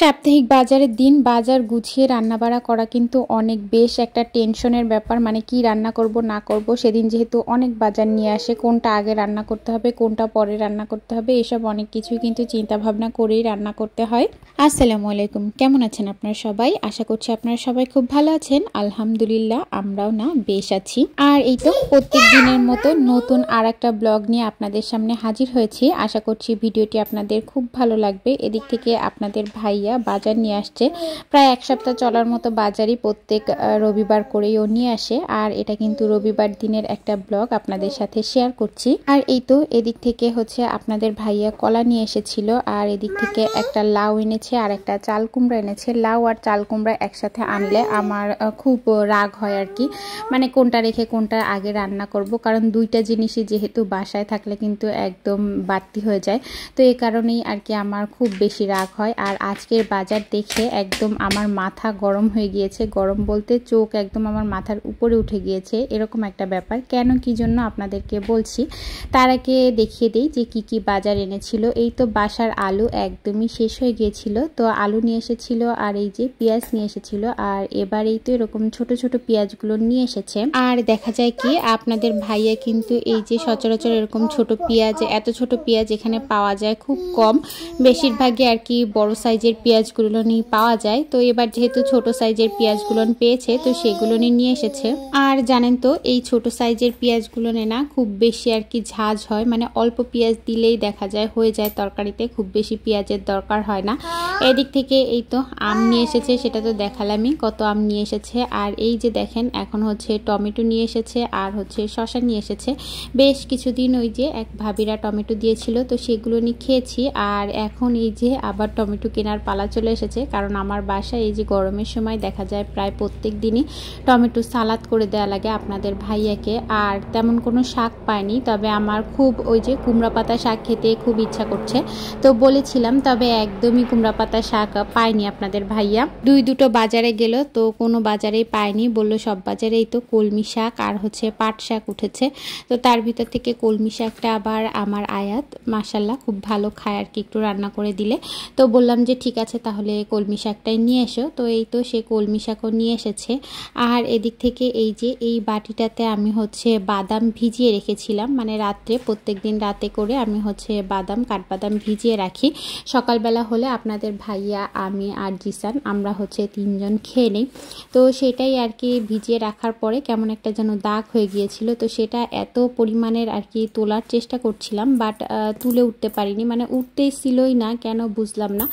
সাপ্তাহিক বাজারের দিন বাজার গুছিয়ে রান্নাবাড়া করা কিন্তু অনেক বেশ একটা টেনশনের ব্যাপার। মানে কি রান্না করব না করব, সেদিন যেহেতু অনেক বাজার নিয়ে আসে, কোনটা আগে রান্না করতে হবে কোনটা পরে রান্না করতে হবে, এসব অনেক কিছুই কিন্তু চিন্তা ভাবনা করেই রান্না করতে হয়। আসসালামু আলাইকুম, কেমন আছেন আপনারা সবাই? আশা করছি আপনারা সবাই খুব ভালো আছেন। আলহামদুলিল্লাহ, আমরাও না বেশ আছি। আর এই তো প্রত্যেক দিনের মতো নতুন আর একটা ব্লগ নিয়ে আপনাদের সামনে হাজির হয়েছি। আশা করছি ভিডিওটি আপনাদের খুব ভালো লাগবে। এদিক থেকে আপনাদের ভাইয়া বাজার নিয়ে আসছে, প্রায় এক সপ্তাহ চলার মতো বাজারই প্রত্যেক রবিবার করেই ও নিয়ে আসে। আর এটা কিন্তু রবিবার দিনের একটা ব্লগ আপনাদের সাথে শেয়ার করছি। আর এই তো এদিক থেকে হচ্ছে আপনাদের ভাইয়া কলা নিয়ে এসেছিল, আর এদিক থেকে একটা লাউ এনেছে আর একটা চাল কুমড়া এনেছে। লাউ আর চাল কুমড়া একসাথে আনলে আমার খুব রাগ হয় আর কি, মানে কোনটা রেখে কোনটা আগে রান্না করব, কারণ দুইটা জিনিসই যেহেতু বাসায় থাকলে কিন্তু একদম বাড়তি হয়ে যায়। তো এই কারণেই আর কি আমার খুব বেশি রাগ হয়। আর আজকের বাজার দেখে একদম আমার মাথা গরম হয়ে গিয়েছে, গরম বলতে চোখ একদম আমার মাথার উপরে উঠে গিয়েছে, এরকম একটা ব্যাপার। কেন কি জন্য আপনাদেরকে বলছি, তার আগে দেখিয়ে দিই যে কি কি বাজার এনেছিল। এই তো বাসার আলু একদমই শেষ হয়ে গিয়েছিল, তো আলু নিয়ে এসেছিল, আর এই যে পেঁয়াজ নিয়ে এসেছিল। আর এবার এই তো এরকম ছোট ছোট পেঁয়াজগুলো নিয়ে এসেছে। আর দেখা যায় কি আপনাদের ভাইয়া কিন্তু এই যে সচরাচর এরকম ছোট পেঁয়াজ, এত ছোট পেঁয়াজ এখানে পাওয়া যায় খুব কম, বেশিরভাগই আর কি বড় সাইজের পেঁয়াজগুলো নিয়ে পাওয়া যায়। তো এবার যেহেতু ছোট সাইজের পেঁয়াজগুলো পেয়েছে, তো সেগুলো নিয়ে এসেছে। আর জানেন তো এই ছোট সাইজের পেঁয়াজগুলো না খুব বেশি আর কি ঝাঁজ হয়, মানে অল্প পেঁয়াজ দিলেই দেখা যায় হয়ে যায় তরকারিতে, খুব বেশি পেঁয়াজের দরকার হয় না। এদিক থেকে এই তো আম নিয়ে এসেছে, সেটা তো দেখালামই কত আম নিয়ে এসেছে। আর এই যে দেখেন এখন হচ্ছে টমেটো নিয়ে এসেছে, আর হচ্ছে শসা নিয়ে এসেছে। বেশ কিছুদিন ওই যে এক ভাবিরা টমেটো দিয়েছিল, তো সেগুলো নিয়ে খেয়েছি। আর এখন এই যে আবার টমেটো কেনার পালা চলে এসেছে, কারণ আমার বাসায় এই যে গরমের সময় দেখা যায় প্রায় প্রত্যেক দিনই টমেটো সালাদ করে দেওয়া লাগে আপনাদের ভাইয়াকে। আর তেমন কোনো শাক পায়নি, তবে আমার খুব ওই যে কুমড়া পাতা শাক খেতে খুব ইচ্ছা করছে, তো বলেছিলাম, তবে একদমই কুমড়া পাতা শাক পায়নি আপনাদের ভাইয়া। দুটো বাজারে গেল, তো কোনো বাজারেই পায়নি, বললো সব বাজারেই তো কলমি শাক আর হচ্ছে পাট শাক উঠেছে। তো তার ভিতর থেকে কলমি শাকটা আবার আমার আয়াত মাশাল্লাহ খুব ভালো খায় আর কি, একটু রান্না করে দিলে। তো বললাম যে ঠিক আছে তাহলে কলমি শাকটাই নিয়ে এসো। তো এই তো সে কলমি শাকও নিয়ে এসেছে। আর এদিক থেকে এই যে এই বাটিটাতে আমি হচ্ছে বাদাম ভিজিয়ে রেখেছিলাম, মানে রাত্রে প্রত্যেক দিন রাতে করে আমি হচ্ছে বাদাম কাঠবাদাম ভিজিয়ে রাখি। সকালবেলা হলে আপনাদের ভাইয়া আমি আর জিসান আমরা হচ্ছে তিনজন খেয়ে নিই। তো সেটাই আর কি ভিজিয়ে রাখার পরে কেমন একটা যেন দাগ হয়ে গিয়েছিল, তো সেটা এত পরিমাণের আর কি তোলার চেষ্টা করছিলাম, বাট তুলে উঠতে পারিনি, মানে উঠতেই ছিলই না, কেন বুঝলাম না।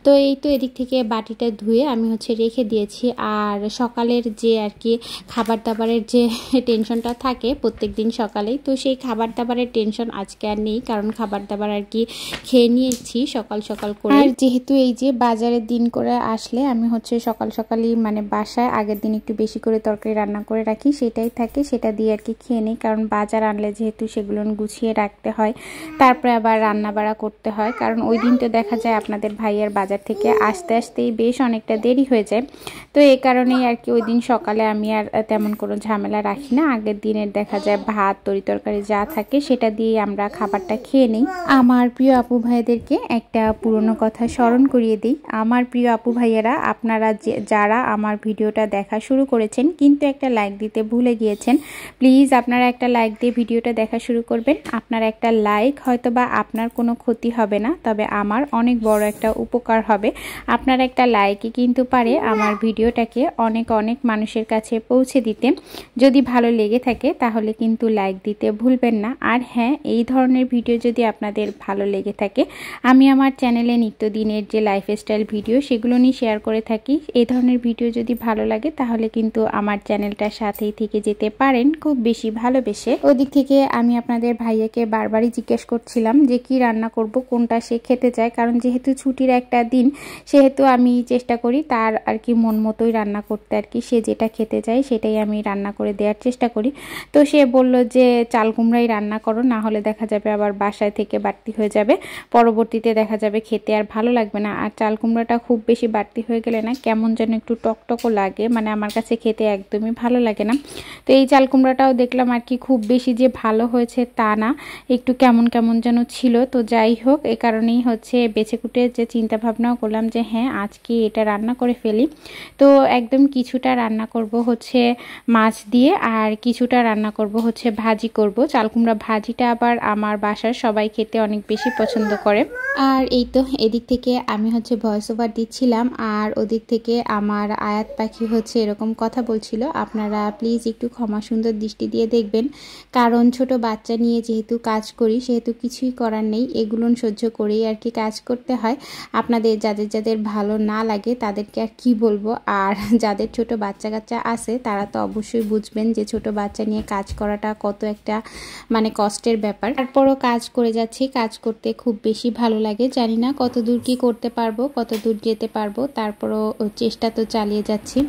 তো এই তো এদিক থেকে বাটিটা ধুয়ে আমি হচ্ছে রেখে দিয়েছি। আর সকালের যে আর কি খাবার দাবারের যে টেনশনটা থাকে প্রত্যেক দিন সকালেই, তো সেই খাবার দাবারের টেনশন আজকে আর নেই, কারণ খাবার দাবার আর কি খেয়ে নিয়েছি সকাল সকাল করে। আর যেহেতু এই যে বাজারের দিন করে আসলে আমি হচ্ছে সকাল সকালই মানে বাসায় আগের দিন একটু বেশি করে তরকারি রান্না করে রাখি, সেটাই থাকে, সেটা দিয়ে আর কি খেয়ে নিই। কারণ বাজার আনলে যেহেতু সেগুলো গুছিয়ে রাখতে হয়, তারপরে আবার রান্না বাড়া করতে হয়, কারণ ওই দিন তো দেখা যায় আপনাদের ভাইয়ের বাজার থেকে আসতে আসতেই বেশ অনেকটা দেরি হয়ে যায়। তো এই কারণেই আর কি ওই দিন সকালে আমি আর তেমন কোনো ঝামেলা রাখি না, আগের দিনের দেখা যায় ভাত তরি তরকারি যা থাকে সেটা দিয়ে আমরা খাবারটা খেয়ে নিই। আমার প্রিয় আপু ভাইদেরকে একটা পুরনো কথা স্মরণ করিয়ে দিই। আমার প্রিয় আপু ভাইয়েরা, আপনারা যারা আমার ভিডিওটা দেখা শুরু করেছেন কিন্তু একটা লাইক দিতে ভুলে গিয়েছেন, প্লিজ আপনারা একটা লাইক দিয়ে ভিডিওটা দেখা শুরু করবেন। আপনার একটা লাইক হয়তো বা আপনার কোনো ক্ষতি হবে না, তবে আমার অনেক বড় একটা উপকার হবে। আপনার একটা লাইকই কিন্তু পারে আমার ভিডিওটাকে অনেক অনেক মানুষের কাছে পৌঁছে দিতে। যদি ভালো লেগে থাকে তাহলে কিন্তু লাইক দিতে ভুলবেন না। আর হ্যাঁ, এই ধরনের ভিডিও যদি আপনাদের ভালো লেগে থাকে, আমি আমার চ্যানেলে নিত্যদিনের যে লাইফস্টাইল ভিডিও সেগুলো নিয়ে শেয়ার করে থাকি। এই ধরনের ভিডিও যদি ভালো লাগে তাহলে কিন্তু আমার চ্যানেলটার সাথেই থেকে যেতে পারেন খুব বেশি ভালোবেসে। ওদিক থেকে আমি আপনাদের ভাইয়াকে বারবারই জিজ্ঞেস করছিলাম যে কি রান্না করব, কোনটা সে খেতে চায়, কারণ যেহেতু ছুটির একটা দিন সেহেতু আমি চেষ্টা করি তার আর কি মন মতোই রান্না করতে, আর কি সে যেটা খেতে চায় সেটাই আমি রান্না করে দেওয়ার চেষ্টা করি। তো সে বলল যে চাল কুমড়াই রান্না করো, না হলে দেখা যাবে আবার বাসায় থেকে বাড়তি হয়ে যাবে, পরবর্তীতে দেখা যাবে খেতে আর ভালো লাগবে না। আর চাল কুমড়াটা খুব বেশি বাড়তি হয়ে গেলে না কেমন যেন একটু টকটকও লাগে, মানে আমার কাছে খেতে একদমই ভালো লাগে না। তো এই চাল কুমড়াটাও দেখলাম আর কি খুব বেশি যে ভালো হয়েছে তা না, একটু কেমন কেমন যেন ছিল। তো যাই হোক, এই কারণেই হচ্ছে বেছে কুটে যে চিন্তা ভাবনা ভাবনাও করলাম যে হ্যাঁ আজকে এটা রান্না করে ফেলি। তো একদম কিছুটা রান্না করব হচ্ছে মাছ দিয়ে, আর কিছুটা রান্না করব হচ্ছে ভাজি করব। চাল কুমড়া ভাজিটা আবার আমার বাসার সবাই খেতে অনেক বেশি পছন্দ করে। আর এই তো এদিক থেকে আমি হচ্ছে ভয়েস ওভার দিচ্ছিলাম, আর ওদিক থেকে আমার আয়াত পাখি হচ্ছে এরকম কথা বলছিল। আপনারা প্লিজ একটু ক্ষমা সুন্দর দৃষ্টি দিয়ে দেখবেন, কারণ ছোট বাচ্চা নিয়ে যেহেতু কাজ করি সেহেতু কিছুই করার নেই, এগুলো সহ্য করেই আর কি কাজ করতে হয়। আপনাদের যাদের যাদের ভালো না লাগে তাদেরকে আর কি বলবো, আর যাদের ছোট বাচ্চা কাচ্চা আছে তারা তো অবশ্যই বুঝবেন যে ছোট বাচ্চা নিয়ে কাজ করাটা কত একটা মানে কষ্টের ব্যাপার। তারপরও কাজ করে যাচ্ছি, কাজ করতে খুব বেশি ভালো লাগে। জানি না কত দূর কি করতে পারবো, কত দূর যেতে পারবো, তারপরও চেষ্টা তো চালিয়ে যাচ্ছি।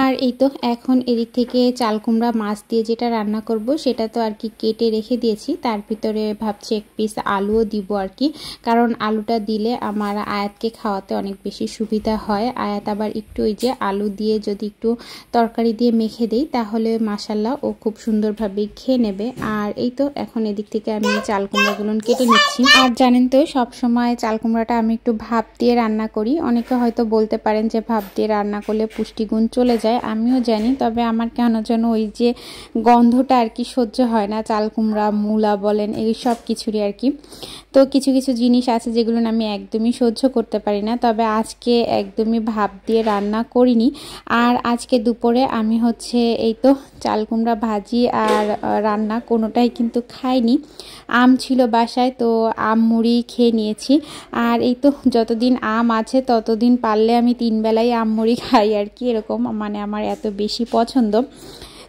আর এই তো এখন এদিক থেকে চাল কুমড়া মাছ দিয়ে যেটা রান্না করব সেটা তো আর কি কেটে রেখে দিয়েছি। তার ভিতরে ভাবছি এক পিস আলুও দিব আর কি, কারণ আলুটা দিলে আমার আয়াতকে খাওয়াতে অনেক বেশি সুবিধা হয়। আয়াত আবার একটু ওই যে আলু দিয়ে যদি একটু তরকারি দিয়ে মেখে দেই তাহলে মাশাল্লাহ ও খুব সুন্দরভাবে খেয়ে নেবে। আর এই তো এখন এদিক থেকে আমি চাল কুমড়াগুলো কেটে নিচ্ছি। আর জানেন তো সব সময় চাল কুমড়াটা আমি একটু ভাপ দিয়ে রান্না করি। অনেকে হয়তো বলতে পারেন যে ভাপ দিয়ে রান্না করলে পুষ্টিগুণ চলে যায়, আমিও জানি, তবে আমার কেন যেন ওই যে গন্ধটা আর কি সহ্য হয় না। চাল কুমড়া মূলা বলেন এই সব কিছুরই আর কি। তো কিছু কিছু জিনিস আছে যেগুলো আমি একদমই সহ্য করতে পারি না। তবে আজকে একদমই ভাপ দিয়ে রান্না করিনি। আর আজকে দুপুরে আমি হচ্ছে এই তো চাল কুমড়া ভাজি আর রান্না কোনোটাই কিন্তু খাইনি। আম ছিল বাসায়, তো আম মুড়ি খেয়ে নিয়েছি। আর এই তো যতদিন আম আছে ততদিন পারলে আমি 3 বেলাই আম মুড়ি খাই আর কি, এরকম মানে আমার এত বেশি পছন্দ।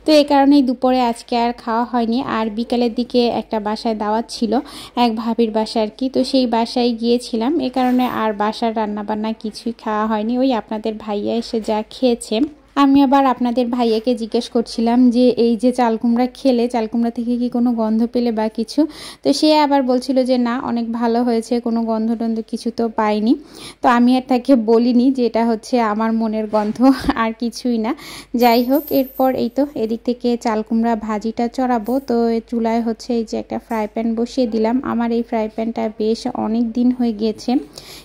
তো এই কারণেই দুপুরে আজকে আর খাওয়া হয়নি। আর বিকালের দিকে একটা বাসায় দাওয়াত ছিল, এক ভাবির বাসা আর কি, তো সেই বাসায় গিয়েছিলাম। এ কারণে আর বাসার রান্নাবান্না কিছুই খাওয়া হয়নি। ওই আপনাদের ভাইয়া এসে যা খেয়েছে। আমি আবার আপনাদের ভাইয়াকে জিজ্ঞেস করছিলাম যে এই যে চাল কুমড়া খেলে চাল কুমড়া থেকে কি কোনো গন্ধ পেলে বা কিছু, তো সে আবার বলছিল যে না অনেক ভালো হয়েছে, কোনো গন্ধ টন্ধ কিছু তো পাইনি। তো আমি আর তাকে বলিনি যে এটা হচ্ছে আমার মনের গন্ধ, আর কিছুই না। যাই হোক, এরপর এই তো এদিক থেকে চাল কুমড়া ভাজিটা চড়াবো। তো চুলায় হচ্ছে এই যে একটা ফ্রাই প্যান বসিয়ে দিলাম। আমার এই ফ্রাই প্যানটা বেশ অনেক দিন হয়ে গিয়েছে,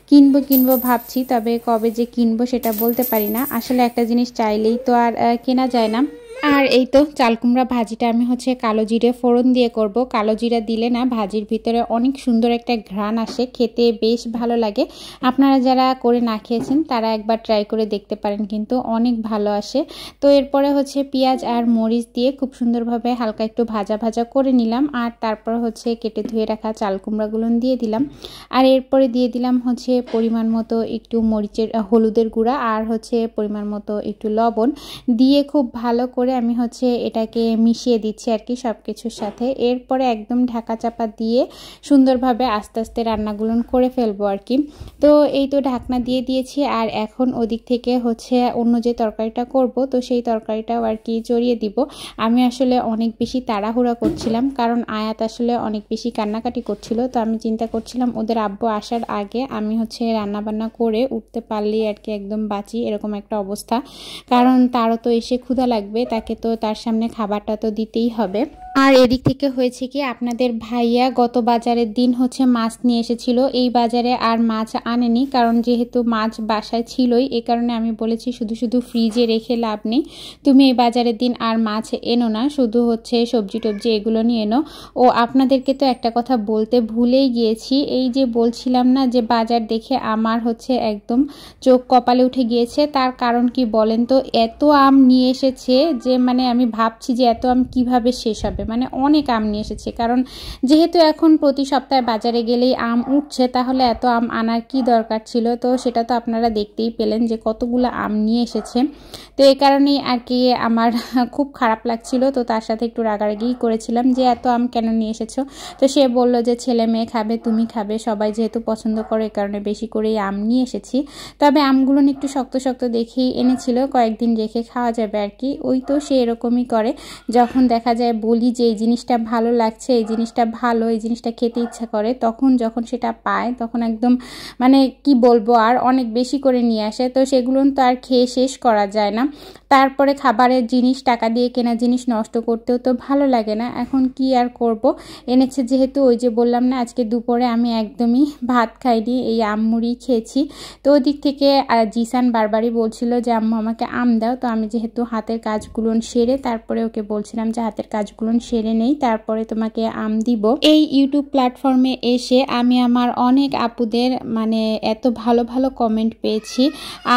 কিনবো ভাবছি, তবে কবে যে কিনবো সেটা বলতে পারি না। আসলে একটা জিনিস চাইলেই তো আর কেনা যায় না। আর এই তো চাল কুমড়া ভাজিটা আমি হচ্ছে কালো জিরে ফোড়ন দিয়ে করব। কালো জিরা দিলে না ভাজির ভিতরে অনেক সুন্দর একটা ঘ্রাণ আসে, খেতে বেশ ভালো লাগে। আপনারা যারা করে না খেয়েছেন তারা একবার ট্রাই করে দেখতে পারেন, কিন্তু অনেক ভালো আসে। তো এরপরে হচ্ছে পেঁয়াজ আর মরিচ দিয়ে খুব সুন্দরভাবে হালকা একটু ভাজা ভাজা করে নিলাম। আর তারপর হচ্ছে কেটে ধুয়ে রাখা চাল কুমড়াগুলো দিয়ে দিলাম। আর এরপরে দিয়ে দিলাম হচ্ছে পরিমাণ মতো একটু হলুদের গুঁড়া, আর হচ্ছে পরিমাণ মতো একটু লবণ দিয়ে খুব ভালো করে আমি হচ্ছে এটাকে মিশিয়ে দিচ্ছি আর কি সব কিছুর সাথে। এরপরে একদম ঢাকা চাপা দিয়ে সুন্দরভাবে আস্তে আস্তে রান্নাগুলো করে ফেলবো আর কি। তো এই তো ঢাকনা দিয়ে দিয়েছি। আর এখন ওদিক থেকে হচ্ছে অন্য যে তরকারিটা করব, তো সেই তরকারিটাও আর কি চড়িয়ে দিব। আমি আসলে অনেক বেশি তাড়াহুড়া করছিলাম, কারণ আয়াত আসলে অনেক বেশি কান্নাকাটি করছিল। তো আমি চিন্তা করছিলাম ওদের আব্বু আসার আগে আমি হচ্ছে রান্নাবান্না করে উঠতে পারলেই আর কি একদম বাঁচি, এরকম একটা অবস্থা। কারণ তারও তো এসে ক্ষুধা লাগবে, তাকে তো তার সামনে খাবারটা তো দিতেই হবে। আর এদিক থেকে হয়েছে কি, আপনাদের ভাইয়া গত বাজারের দিন হচ্ছে মাছ নিয়ে এসেছিল। এই বাজারে আর মাছ আনেনি, কারণ যেহেতু মাছ বাসায় ছিলই, এই কারণে আমি বলেছি শুধু শুধু ফ্রিজে রেখে লাভ নেই, তুমি এই বাজারের দিন আর মাছ এনো না, শুধু হচ্ছে সবজি টবজি এগুলো নিয়ে এনো। ও আপনাদেরকে তো একটা কথা বলতে ভুলেই গিয়েছি, এই যে বলছিলাম না যে বাজার দেখে আমার হচ্ছে একদম চোখ কপালে উঠে গিয়েছে। তার কারণ কি বলেন তো, এত আম নিয়ে এসেছে যে মানে আমি ভাবছি যে এত আম কিভাবে শেষ হবে, মানে অনেক আম নিয়ে এসেছে। কারণ যেহেতু এখন প্রতি সপ্তাহে বাজারে গেলেই আম উঠছে, তাহলে এত আম আনার কি দরকার ছিল। তো সেটা তো আপনারা দেখতেই পেলেন যে কতগুলো আম নিয়ে এসেছে। তো এই কারণেই আর কি আমার খুব খারাপ লাগছিল। তো তার সাথে একটু রাগারাগি করেছিলাম যে এত আম কেন নিয়ে এসেছো। তো সে বলল যে ছেলে মেয়ে খাবে, তুমি খাবে, সবাই যেহেতু পছন্দ করে এই কারণে বেশি করেই আম নিয়ে এসেছি। তবে আমগুলো একটু শক্ত শক্ত দেখেই এনেছিল, কয়েকদিন রেখে খাওয়া যাবে আর কি। ওই তো সে এরকমই করে, যখন দেখা যায় বলি যে এই জিনিসটা ভালো লাগছে, এই জিনিসটা ভালো, এই জিনিসটা খেতে ইচ্ছা করে, তখন যখন সেটা পায় তখন একদম মানে কি বলবো আর অনেক বেশি করে নিয়ে আসে। তো সেগুলো তো আর খেয়ে শেষ করা যায় না। তারপরে খাবারের জিনিস, টাকা দিয়ে কেনা জিনিস নষ্ট করতেও তো ভালো লাগে না। এখন কি আর করব, এনেছে যেহেতু। ওই যে বললাম না আজকে দুপুরে আমি একদমই ভাত খাইনি, এই আম মুড়ি খেয়েছি। তো ওই দিক থেকে জিসান বারবারই বলছিল যে আম্মু আমাকে আম দাও। তো আমি যেহেতু হাতের কাজগুলো সেরে তারপরে ওকে বলছিলাম যে হাতের কাজগুলো সেরে নেই, তারপরে তোমাকে আম দিব। এই ইউটিউব প্ল্যাটফর্মে এসে আমি আমার অনেক আপুদের মানে এত ভালো ভালো কমেন্ট পেয়েছি,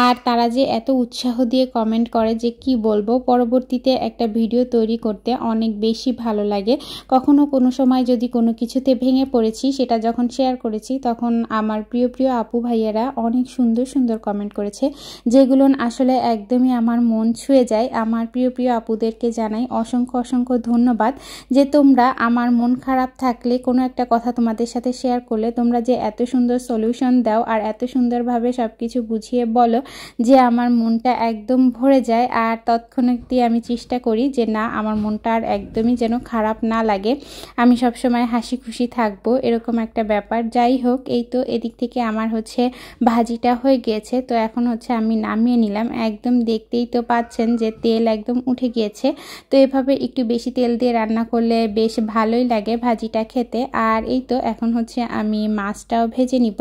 আর তারা যে এত উৎসাহ দিয়ে কমেন্ট করে যে কি বলবো। পরবর্তীতে একটা ভিডিও তৈরি করতে অনেক বেশি ভালো লাগে। কখনো কোনো সময় যদি কোনো কিছুতে ভেঙে পড়েছি, সেটা যখন শেয়ার করেছি তখন আমার প্রিয় প্রিয় আপু ভাইয়েরা অনেক সুন্দর সুন্দর কমেন্ট করেছে, যেগুলো আসলে একদমই আমার মন ছুঁয়ে যায়। আমার প্রিয় প্রিয় আপুদেরকে জানাই অসংখ্য অসংখ্য ধন্যবাদ যে তোমরা আমার মন খারাপ থাকলে কোনো একটা কথা তোমাদের সাথে শেয়ার করলে তোমরা যে এত সুন্দর সলিউশন দাও আর এত সুন্দরভাবে সব কিছু বুঝিয়ে বলো যে আমার মনটা একদম ভরে যায়। আর তৎক্ষণাৎই আমি চেষ্টা করি যে না, আমার মনটা আর একদমই যেন খারাপ না লাগে, আমি সবসময় হাসি খুশি থাকবো, এরকম একটা ব্যাপার। যাই হোক, এই তো এদিক থেকে আমার হচ্ছে ভাজিটা হয়ে গিয়েছে। তো এখন হচ্ছে আমি নামিয়ে নিলাম। একদম দেখতেই তো পাচ্ছেন যে তেল একদম উঠে গিয়েছে। তো এভাবে একটু বেশি তেল দিয়ে রান্না করলে বেশ ভালোই লাগে ভাজিটা খেতে। আর এই তো এখন হচ্ছে আমি মাছটাও ভেজে নিব।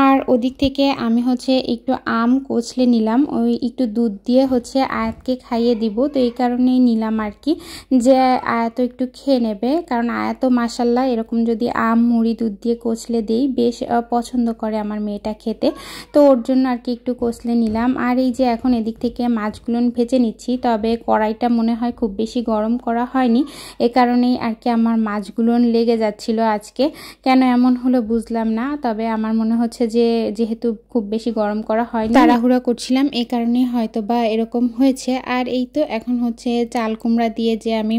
আর ওদিক থেকে আমি হচ্ছে একটু আম কচলে নিলাম, ওই একটু দুধ দিয়ে হচ্ছে আয়াতকে খাইয়ে দিব। তো এই কারণেই নিলাম আর কি, যে আয়াত একটু খেয়ে নেবে, কারণ আয়াত মাশাল্লাহ এরকম যদি আম মুড়ি দুধ দিয়ে কচলে দিই বেশ পছন্দ করে আমার মেয়েটা খেতে। তো ওর জন্য আর কি একটু কচলে নিলাম। আর এই যে এখন এদিক থেকে মাছগুলো ভেজে নিচ্ছি, তবে কড়াইটা মনে হয় খুব বেশি গরম করা হয়নি, এ কারণেই আর কি আমার মাছগুলো লেগে যাচ্ছিল আজকে। কেন এমন হলো বুঝলাম না, তবে আমার মনে হচ্ছে যে যেহেতু খুব বেশি গরম করা হয়নি, তাড়াহুড়া করছিলাম, এই কারণে হয়তো বা এরকম হয়েছে। আর এই তো এখন হচ্ছে চাল কুমড়া দিয়ে যে আমি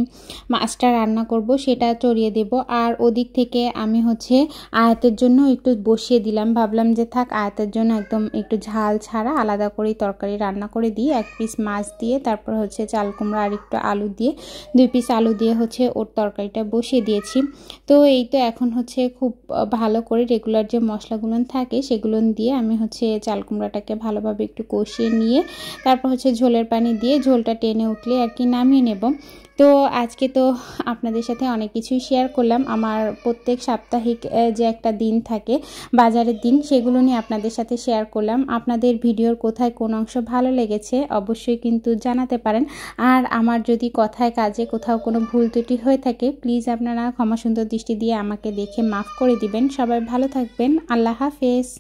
মাছটা রান্না করব সেটা চড়িয়ে দেব। আর ওদিক থেকে আমি হচ্ছে আয়াতের জন্য একটু বসিয়ে দিলাম, ভাবলাম যে থাক আয়াতের জন্য একদম একটু ঝাল ছাড়া আলাদা করে তরকারি রান্না করে দিই, এক পিস মাছ দিয়ে, তারপর হচ্ছে চাল কুমড়া আর একটু আলু দিয়ে, 2 পিস আলু দিয়ে হচ্ছে ওর তরকারিটা বসিয়ে দিয়েছি। তো এই তো এখন হচ্ছে খুব ভালো করে রেগুলার যে মশলাগুলো থাকে সেগুলো দিয়ে আমি হচ্ছে চাল কুমড়াটাকে ভালোভাবে একটু কষিয়ে নিয়ে তারপর হচ্ছে ঝোলের পানি দিয়ে ঝোলটা টেনে উঠলে আর কি নামিয়ে নেব। তো আজকে তো আপনাদের সাথে অনেক কিছুই শেয়ার করলাম। আমার প্রত্যেক সাপ্তাহিক যে একটা দিন থাকে বাজারের দিন, সেগুলো নিয়ে আপনাদের সাথে শেয়ার করলাম। আপনাদের ভিডিওর কোথায় কোন অংশ ভালো লেগেছে অবশ্যই কিন্তু জানাতে পারেন। আর আমার যদি কথায় কাজে কোথাও কোনো ভুল ত্রুটি হয়ে থাকে প্লিজ আপনারা ক্ষমা সুন্দর দৃষ্টি দিয়ে আমাকে দেখে মাফ করে দিবেন। সবাই ভালো থাকবেন। আল্লাহ হাফেজ।